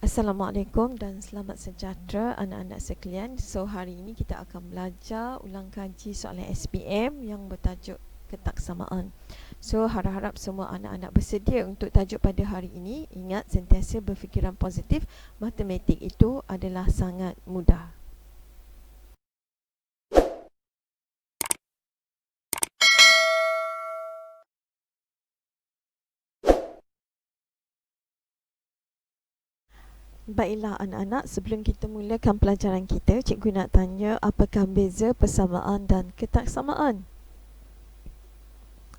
Assalamualaikum dan selamat sejahtera anak-anak sekalian. So hari ini kita akan belajar ulang kaji soalan SPM yang bertajuk ketaksamaan. So harap-harap semua anak-anak bersedia untuk tajuk pada hari ini. Ingat sentiasa berfikiran positif. Matematik itu adalah sangat mudah. Baiklah anak-anak, sebelum kita mulakan pelajaran kita, cikgu nak tanya apakah beza persamaan dan ketaksamaan?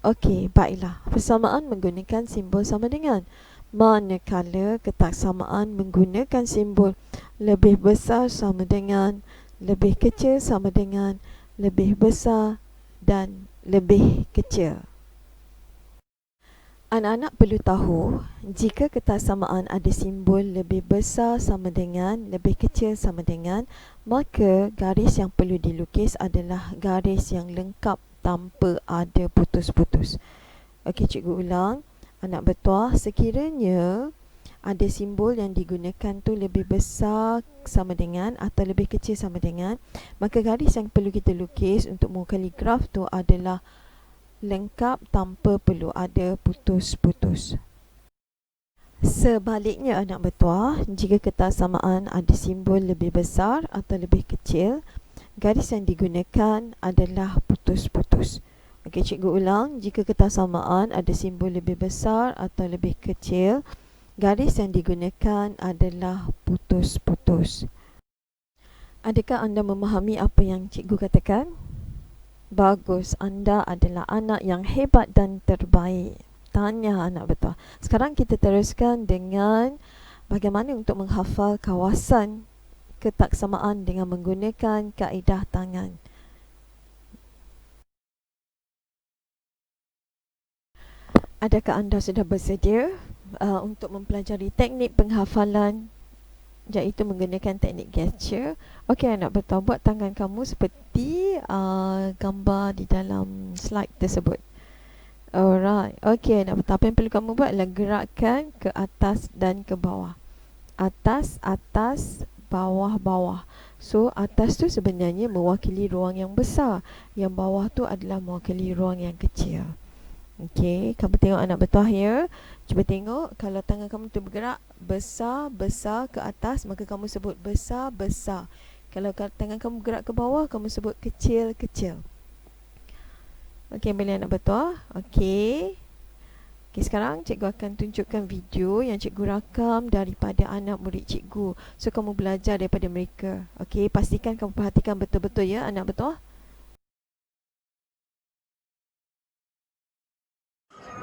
Okey, baiklah. Persamaan menggunakan simbol sama dengan, manakala ketaksamaan menggunakan simbol lebih besar sama dengan, lebih kecil sama dengan, lebih besar dan lebih kecil. Anak-anak perlu tahu, jika ketaksamaan ada simbol lebih besar sama dengan, lebih kecil sama dengan, maka garis yang perlu dilukis adalah garis yang lengkap tanpa ada putus-putus. Okey, cikgu ulang. Anak bertuah, sekiranya ada simbol yang digunakan tu lebih besar sama dengan atau lebih kecil sama dengan, maka garis yang perlu kita lukis untuk mewakili graf tu adalah lengkap tanpa perlu ada putus-putus. Sebaliknya anak bertuah, jika ketaksamaan ada simbol lebih besar atau lebih kecil, garis yang digunakan adalah putus-putus. Okey, cikgu ulang. Jika ketaksamaan ada simbol lebih besar atau lebih kecil, garis yang digunakan adalah putus-putus. Adakah anda memahami apa yang cikgu katakan? Bagus, anda adalah anak yang hebat dan terbaik. Tanya anak betul. Sekarang kita teruskan dengan bagaimana untuk menghafal kawasan ketaksamaan dengan menggunakan kaedah tangan. Adakah anda sudah bersedia untuk mempelajari teknik penghafalan, iaitu menggunakan teknik gesture? Okey anak betul, buat tangan kamu seperti gambar di dalam slide tersebut. Alright, okey anak betul, apa yang perlu kamu buat adalah gerakkan ke atas dan ke bawah. Atas, atas, bawah, bawah. So atas tu sebenarnya mewakili ruang yang besar, yang bawah tu adalah mewakili ruang yang kecil. Okey, kamu tengok anak bertuah ya. Cuba tengok, kalau tangan kamu tu bergerak besar, besar ke atas, maka kamu sebut besar, besar. Kalau tangan kamu bergerak ke bawah, kamu sebut kecil, kecil. Okey, boleh anak bertuah? Okey. Okey, sekarang cikgu akan tunjukkan video yang cikgu rakam daripada anak murid cikgu. So, kamu belajar daripada mereka. Okey, pastikan kamu perhatikan betul-betul ya anak bertuah.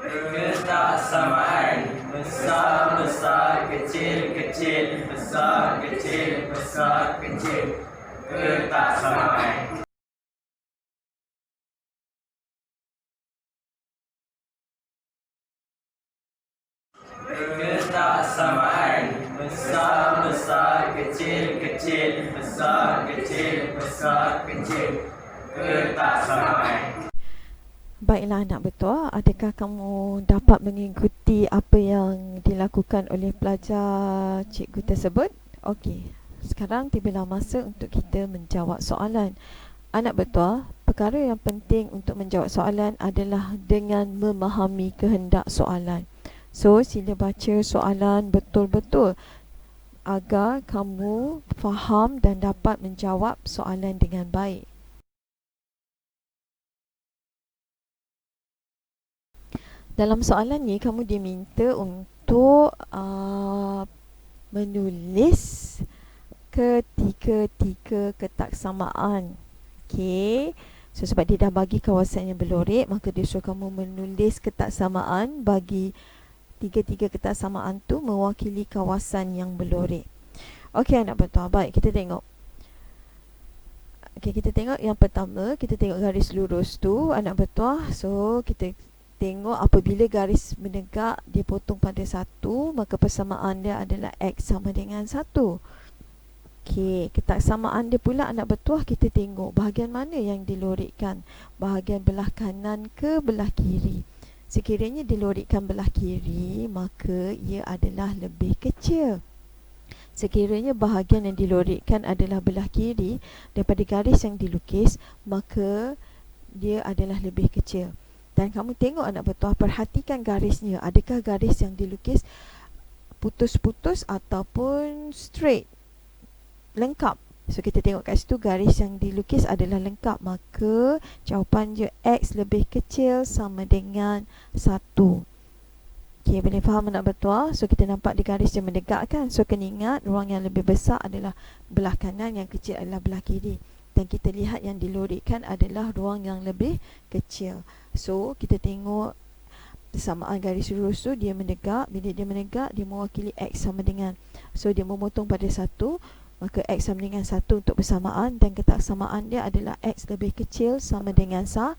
Ketaksamaan besar besar kecil kecil besar kecil besar kecil. Ketaksamaan. Ketaksamaan besar besar kecil kecil besar kecil besar kecil. Ketaksamaan. Baiklah anak bertuah, adakah kamu dapat mengikuti apa yang dilakukan oleh pelajar cikgu tersebut? Okey, sekarang tibalah masa untuk kita menjawab soalan. Anak bertuah, perkara yang penting untuk menjawab soalan adalah dengan memahami kehendak soalan. So, sila baca soalan betul-betul agar kamu faham dan dapat menjawab soalan dengan baik. Dalam soalan ni, kamu diminta untuk menulis ketiga-tiga ketaksamaan. Okey. So, sebab dia dah bagi kawasan yang berlorek, maka dia suruh kamu menulis ketaksamaan bagi tiga-tiga ketaksamaan tu mewakili kawasan yang berlorek. Okey anak bertuah, baik kita tengok. Okey, kita tengok yang pertama, kita tengok garis lurus tu anak bertuah. So, kita tengok apabila garis menegak dipotong pada 1, maka persamaan dia adalah X sama dengan 1. Okey, ketaksamaan dia pula anak bertuah, kita tengok bahagian mana yang dilorekkan, bahagian belah kanan ke belah kiri. Sekiranya dilorekkan belah kiri, maka ia adalah lebih kecil. Sekiranya bahagian yang dilorikkan adalah belah kiri daripada garis yang dilukis, maka dia adalah lebih kecil. Dan kamu tengok anak bertuah, perhatikan garisnya. Adakah garis yang dilukis putus-putus ataupun straight, lengkap? So kita tengok kat situ garis yang dilukis adalah lengkap, maka jawapan je X lebih kecil sama dengan 1. Okay, boleh faham anak bertuah? So kita nampak di garis dia menegak kan. So kena ingat ruang yang lebih besar adalah belah kanan, yang kecil adalah belah kiri. Dan kita lihat yang dilorikkan adalah ruang yang lebih kecil. So kita tengok persamaan garis lurus tu dia menegak. Bila dia menegak, dia mewakili X sama dengan, so dia memotong pada 1, maka X sama dengan 1 untuk persamaan. Dan ketaksamaan dia adalah X lebih kecil sama dengan 1.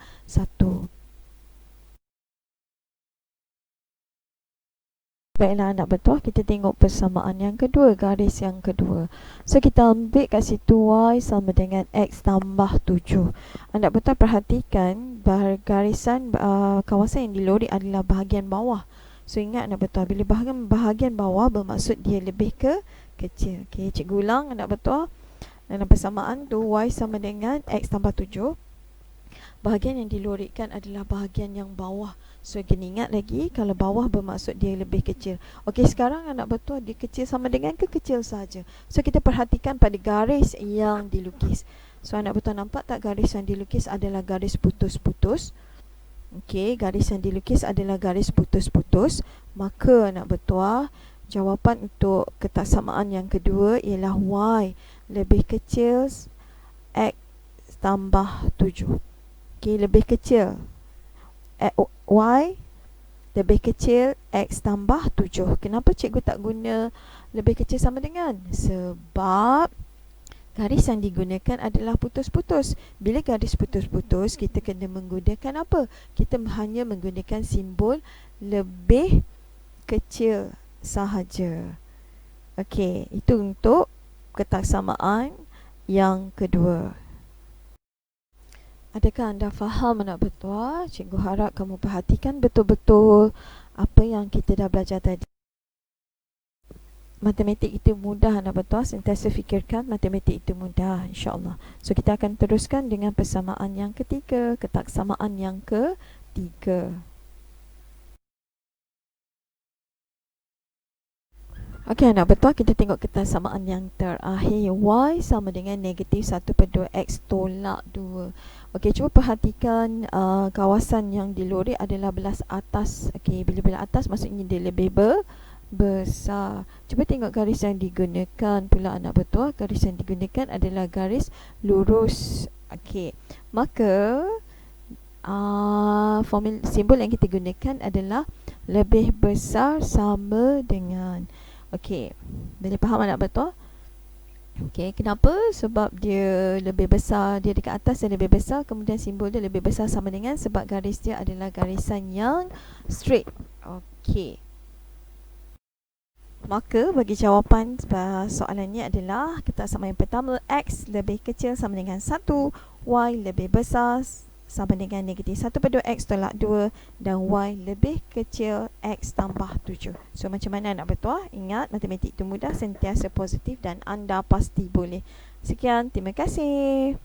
Baiklah anak bertuah, kita tengok persamaan yang kedua, garis yang kedua. So kita ambil kat situ Y sama dengan X tambah 7. Anak bertuah perhatikan garisan kawasan yang dilorik adalah bahagian bawah. So ingat anak bertuah, bila bahagian bawah bermaksud dia lebih kecil. Okay, cikgu ulang anak bertuah. Dalam persamaan tu Y sama dengan X tambah 7. Bahagian yang dilorikkan adalah bahagian yang bawah. So kena ingat lagi, kalau bawah bermaksud dia lebih kecil. Okey, sekarang anak bertuah, dia kecil sama dengan ke kecil saja. So kita perhatikan pada garis yang dilukis. So anak bertuah nampak tak garis yang dilukis adalah garis putus-putus. Okey, garis yang dilukis adalah garis putus-putus. Maka anak bertuah, jawapan untuk ketaksamaan yang kedua ialah Y lebih kecil X tambah 7. Okey, lebih kecil Y lebih kecil X tambah 7. Kenapa cikgu tak guna lebih kecil sama dengan? Sebab garis yang digunakan adalah putus-putus. Bila garis putus-putus, kita kena menggunakan apa? Kita hanya menggunakan simbol lebih kecil sahaja. Okey, itu untuk ketaksamaan yang kedua. Adakah anda faham anak bertuah? Cikgu harap kamu perhatikan betul-betul apa yang kita dah belajar tadi. Matematik itu mudah anak bertuah. Sentiasa fikirkan matematik itu mudah, insya-Allah. So kita akan teruskan dengan persamaan yang ketiga, ketaksamaan yang ketiga. Okey anak bertuah, kita tengok ketaksamaan yang terakhir. Y sama dengan negatif 1/2 X tolak 2. Okey, cuba perhatikan kawasan yang dilorek adalah belah atas. Okey, bila belah atas maksudnya dia lebih besar. Cuba tengok garis yang digunakan pula anak bertuah. Garis yang digunakan adalah garis lurus. Okey, maka simbol yang kita gunakan adalah lebih besar sama dengan. Okey, boleh faham anak bertuah? Okey, kenapa? Sebab dia lebih besar, dia dekat atas dia lebih besar, kemudian simbol dia lebih besar sama dengan, sebab garis dia adalah garisan yang straight. Okey. Maka bagi jawapan soalan ni adalah ketaksamaan yang pertama, X lebih kecil sama dengan 1, Y lebih besar sama dengan negatif 1/2 X tolak 2, dan Y lebih kecil X tambah 7. So macam mana nak bertuah? Ingat, matematik itu mudah, sentiasa positif dan anda pasti boleh. Sekian, terima kasih.